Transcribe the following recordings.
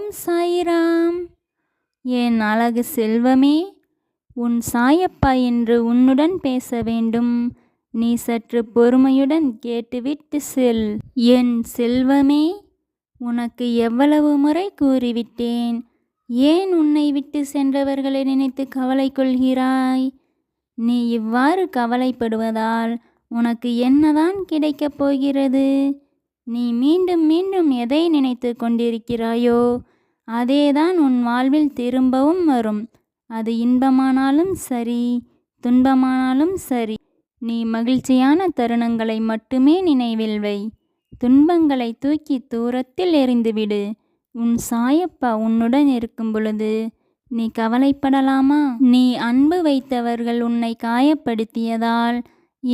ஓம் சாய்ராம். என் அழகு செல்வமே, உன் சாயப்பா என்று உன்னுடன் பேச வேண்டும். நீ சற்று பொறுமையுடன் கேட்டுவிட்டு செல். என் செல்வமே, உனக்கு எவ்வளவு முறை கூறிவிட்டேன். ஏன் உன்னை விட்டு சென்றவர்களை நினைத்து கவலை கொள்கிறாய்? நீ இவ்வாறு கவலைப்படுவதால் உனக்கு என்னதான் கிடைக்கப் போகிறது? நீ மீண்டும் மீண்டும் எதை நினைத்து கொண்டிருக்கிறாயோ அதேதான் உன் வாழ்வில் திரும்பவும் வரும். அது இன்பமானாலும் சரி, துன்பமானாலும் சரி. நீ மகிழ்ச்சியான தருணங்களை மட்டுமே நினைவில் வை. துன்பங்களை தூக்கி தூரத்தில் எறிந்துவிடு. உன் சாயப்பா உன்னுடன் இருக்கும் பொழுது நீ கவலைப்படலாமா? நீ அன்பு வைத்தவர்கள் உன்னை காயப்படுத்தியதால்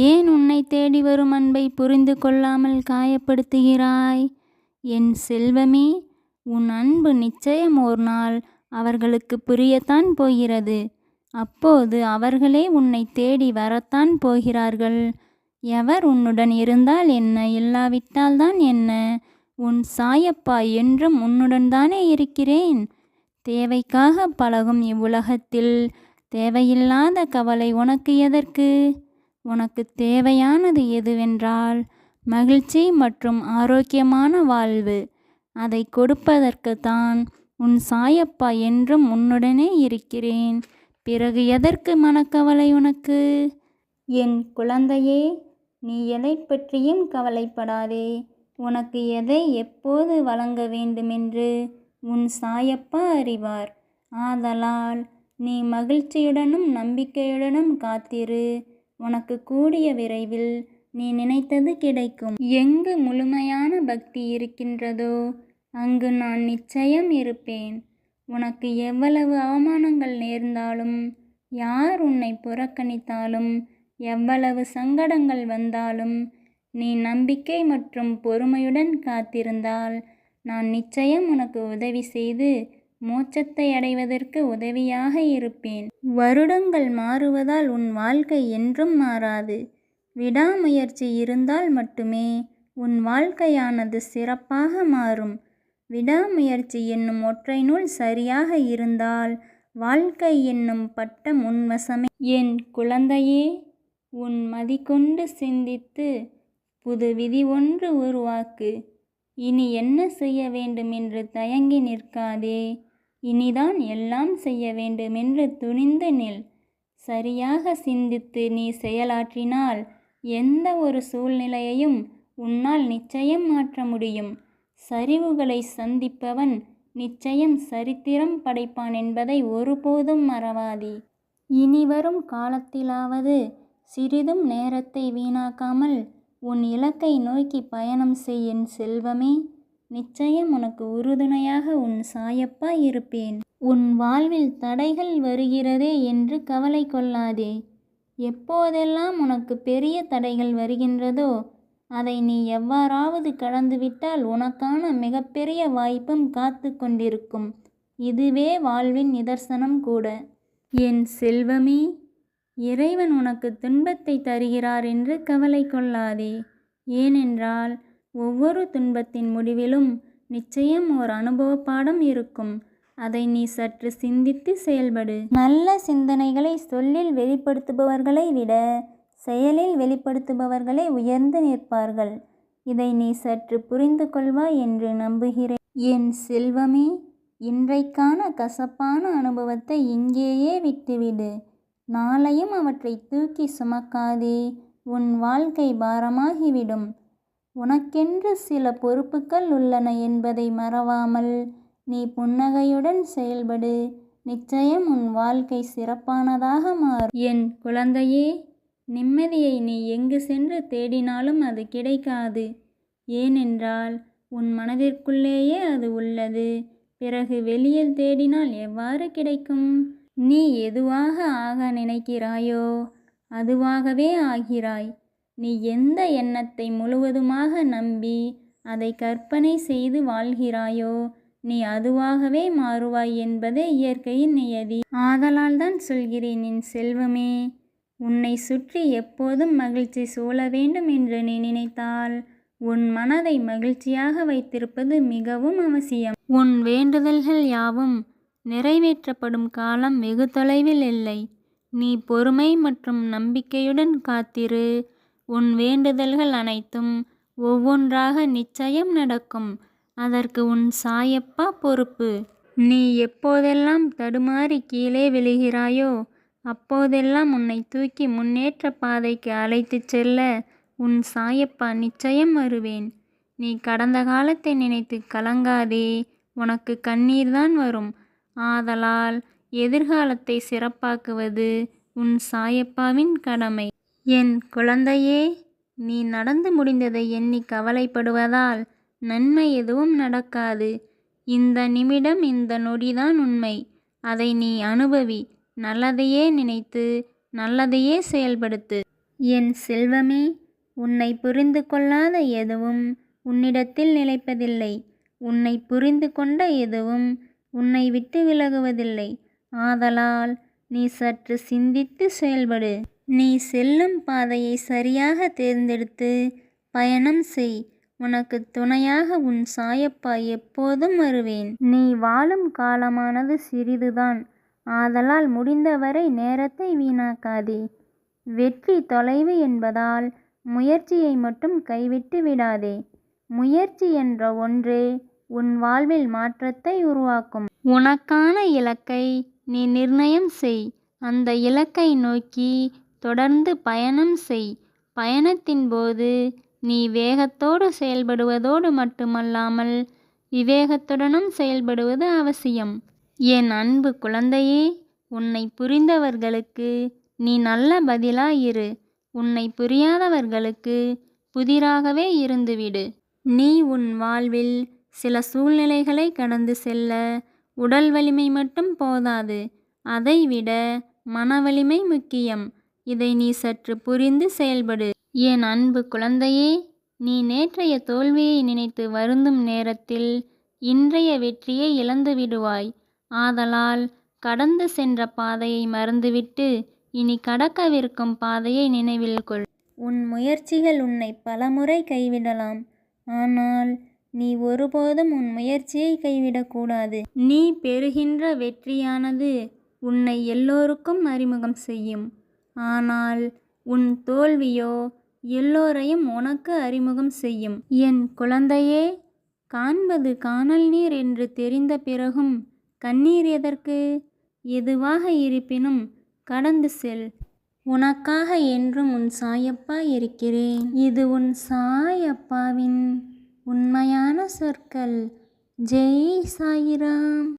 ஏன் உன்னை தேடி வரும் அன்பை புரிந்து கொள்ளாமல் காயப்படுத்துகிறாய்? என் செல்வமே, உன் அன்பு நிச்சயம் ஒரு நாள் அவர்களுக்கு புரியத்தான் போகிறது. அப்போது அவர்களே உன்னை தேடி வரத்தான் போகிறார்கள். எவர் உன்னுடன் இருந்தால் என்ன, இல்லாவிட்டால் தான் என்ன? உன் சாயப்பா என்றும் உன்னுடன் தானே இருக்கிறேன். தேவைக்காக பழகும் இவ்வுலகத்தில் தேவையில்லாத கவலை உனக்கு எதற்கு? உனக்கு தேவையானது எதுவென்றால் மகிழ்ச்சி மற்றும் ஆரோக்கியமான வாழ்வு. அதை கொடுப்பதற்குத்தான் உன் சாயப்பா என்றும் உன்னுடனே இருக்கிறேன். பிறகு எதற்கு மனக்கவலை உனக்கு? என் குழந்தையே, நீ எதை பற்றியும் கவலைப்படாதே. உனக்கு எதை எப்போது வழங்க வேண்டுமென்று உன் சாயப்பா அறிவார். ஆதலால் நீ மகிழ்ச்சியுடனும் நம்பிக்கையுடனும் காத்திரு. உனக்கு கூடிய விரைவில் நீ நினைத்தது கிடைக்கும். எங்கு முழுமையான பக்தி இருக்கின்றதோ அங்கு நான் நிச்சயம் இருப்பேன். உனக்கு எவ்வளவு அவமானங்கள் நேர்ந்தாலும், யார் உன்னை புறக்கணித்தாலும், எவ்வளவு சங்கடங்கள் வந்தாலும், நீ நம்பிக்கை மற்றும் பொறுமையுடன் காத்திருந்தால் நான் நிச்சயம் உனக்கு உதவி செய்து மோட்சத்தை அடைவதற்கு உதவியாக இருப்பேன். வருடங்கள் மாறுவதால் உன் வாழ்க்கை என்றும் மாறாது. விடாமுயற்சி இருந்தால் மட்டுமே உன் வாழ்க்கையானது சிறப்பாக மாறும். விடாமுயற்சி என்னும் ஒற்றை நூல் சரியாக இருந்தால் வாழ்க்கை என்னும் பட்டம் உன் வசமே. என் குழந்தையே, உன் மதி கொண்டு சிந்தித்து புது விதி ஒன்று உருவாக்கு. இனி என்ன செய்ய வேண்டும் என்று தயங்கி நிற்காதே. இனிதான் எல்லாம் செய்ய வேண்டுமென்று துணிந்து நில். சரியாக சிந்தித்து நீ செயலாற்றினால் எந்த ஒரு சூழ்நிலையையும் உன்னால் நிச்சயம் மாற்ற முடியும். சரிவுகளை சந்திப்பவன் நிச்சயம் சரித்திரம் படைப்பான் என்பதை ஒருபோதும் மறவாதே. இனிவரும் காலத்திலாவது சிறிதும் நேரத்தை வீணாக்காமல் உன் இலக்கை நோக்கி பயணம் செய் என் செல்வமே. நிச்சயம் உனக்கு உறுதுணையாக உன் சாயப்பா இருப்பேன். உன் வாழ்வில் தடைகள் வருகிறதே என்று கவலை கொள்ளாதே. எப்போதெல்லாம் உனக்கு பெரிய தடைகள் வருகின்றதோ அதை நீ எவ்வாறாவது கடந்துவிட்டால் உனக்கான மிகப்பெரிய வாய்ப்பும் காத்து கொண்டிருக்கும். இதுவே வாழ்வின் நிதர்சனம் கூட. என் செல்வமே, இறைவன் உனக்கு துன்பத்தை தருகிறார் என்று கவலை கொள்ளாதே. ஏனென்றால் ஒவ்வொரு துன்பத்தின் முடிவிலும் நிச்சயம் ஒரு அனுபவ பாடம் இருக்கும். அதை நீ சற்று சிந்தித்து செயல்படு. நல்ல சிந்தனைகளை சொல்லில் வெளிப்படுத்துபவர்களை விட செயலில் வெளிப்படுத்துபவர்களே உயர்ந்து நிற்பார்கள். இதை நீ சற்று புரிந்து கொள்வாய் என்று நம்புகிறேன். என் செல்வமே, இன்றைக்கான கசப்பான அனுபவத்தை இங்கேயே விட்டுவிடு. நாளையும் அவற்றை தூக்கி சுமக்காதே. உன் வாழ்க்கை பாரமாகிவிடும். உனக்கென்று சில பொறுப்புகள் உள்ளன என்பதை மறவாமல் நீ புன்னகையுடன் செயல்படு. நிச்சயம் உன் வாழ்க்கை சிறப்பானதாக மாறும். என் குழந்தையே, நிம்மதியை நீ எங்கு சென்று தேடினாலும் அது கிடைக்காது. ஏனென்றால் உன் மனதிற்குள்ளேயே அது உள்ளது. பிறகு வெளியில் தேடினால் எவ்வாறு கிடைக்கும்? நீ எதுவாக ஆக நினைக்கிறாயோ அதுவாகவே ஆகிறாய். நீ எந்த எண்ணத்தை முழுவதுமாக நம்பி அதை கற்பனை செய்து வாழ்கிறாயோ நீ அதுவாகவே மாறுவாய் என்பதே இயற்கையின் நியதி. ஆதலால் தான் சொல்கிறேன் என் செல்வமே, உன்னை சுற்றி எப்போதும் மகிழ்ச்சி சூழ வேண்டும் என்று நீ நினைத்தால் உன் மனதை மகிழ்ச்சியாக வைத்திருப்பது மிகவும் அவசியம். உன் வேண்டுதல்கள் யாவும் நிறைவேற்றப்படும் காலம் வெகு தொலைவில் இல்லை. நீ பொறுமை மற்றும் நம்பிக்கையுடன் காத்திரு. உன் வேண்டுதல்கள் அனைத்தும் ஒவ்வொன்றாக நிச்சயம் நடக்கும். அதற்கு உன் சாயப்பா பொறுப்பு. நீ எப்போதெல்லாம் தடுமாறி கீழே விழுகிறாயோ அப்போதெல்லாம் உன்னை தூக்கி முன்னேற்ற பாதைக்கு அழைத்துச் செல்ல உன் சாயப்பா நிச்சயம் வருவேன். நீ கடந்த காலத்தை நினைத்து கலங்காதே. உனக்கு கண்ணீர்தான் வரும். ஆதலால் எதிர்காலத்தை சிறப்பாக்குவது உன் சாயப்பாவின் கடமை. என் குழந்தையே, நீ நடந்து முடிந்ததை எண்ணி கவலைப்படுவதால் நன்மை எதுவும் நடக்காது. இந்த நிமிடம் இந்த நொடிதான் உண்மை. அதை நீ அனுபவி. நல்லதையே நினைத்து நல்லதையே செயல்படுத்து. என் செல்வமே, உன்னை புரிந்து கொள்ளாத எதுவும் உன்னிடத்தில் நிலைப்பதில்லை. உன்னை புரிந்து கொண்ட எதுவும் உன்னை விட்டு விலகுவதில்லை. ஆதலால் நீ சற்று சிந்தித்து செயல்படு. நீ செல்லும் பாதையை சரியாக தேர்ந்தெடுத்து பயணம் செய். உனக்கு துணையாக உன் சாயப்பா எப்போதும் வருவேன். நீ வாழும் காலமானது சிறிதுதான். ஆதலால் முடிந்தவரை நேரத்தை வீணாக்காதே. வெற்றி தொலைவு என்பதால் முயற்சியை மட்டும் கைவிட்டு விடாதே. முயற்சி என்ற ஒன்றே உன் வாழ்வில் மாற்றத்தை உருவாக்கும். உனக்கான இலக்கை நீ நிர்ணயம் செய். அந்த இலக்கை நோக்கி தொடர்ந்து பயணம் செய். பயணத்தின் போது நீ வேகத்தோடு செயல்படுவதோடு மட்டுமல்லாமல் விவேகத்துடனும் செயல்படுவது அவசியம். என் அன்பு குழந்தையே, உன்னை புரிந்தவர்களுக்கு நீ நல்ல பதிலாயிரு. உன்னை புரியாதவர்களுக்கு புதிராகவே இருந்துவிடு. நீ உன் வாழ்வில் சில சூழ்நிலைகளை கடந்து செல்ல உடல் வலிமை மட்டும் போதாது. அதைவிட மன வலிமை முக்கியம். இதை நீ சற்று புரிந்து செயல்படு. என் அன்பு குழந்தையே, நீ நேற்றைய தோல்வியை நினைத்து வருந்தும் நேரத்தில் இன்றைய வெற்றியை இழந்து விடுவாய். ஆதலால் கடந்து சென்ற பாதையை மறந்துவிட்டு இனி கடக்கவிருக்கும் பாதையை நினைவில் கொள். உன் முயற்சிகள் உன்னை பலமுறை கைவிடலாம். ஆனால் நீ ஒருபோதும் உன் முயற்சியை கைவிடக்கூடாது. நீ பெறுகின்ற வெற்றியானது உன்னை எல்லோருக்கும் அறிமுகம் செய்யும். ஆனால் உன் தோல்வியோ எல்லோரையும் உனக்கு அறிமுகம் செய்யும். என் குழந்தையே, காண்பது கானல் நீர் என்று தெரிந்த பிறகும் கண்ணீர் எதற்கு? எதுவாக இருப்பினும் கடந்து செல். உனக்காக என்றும் உன் சாயப்பா இருக்கிறேன். இது உன் சாயப்பாவின் உண்மையான சொற்கள். ஜெய் சாயிராம்.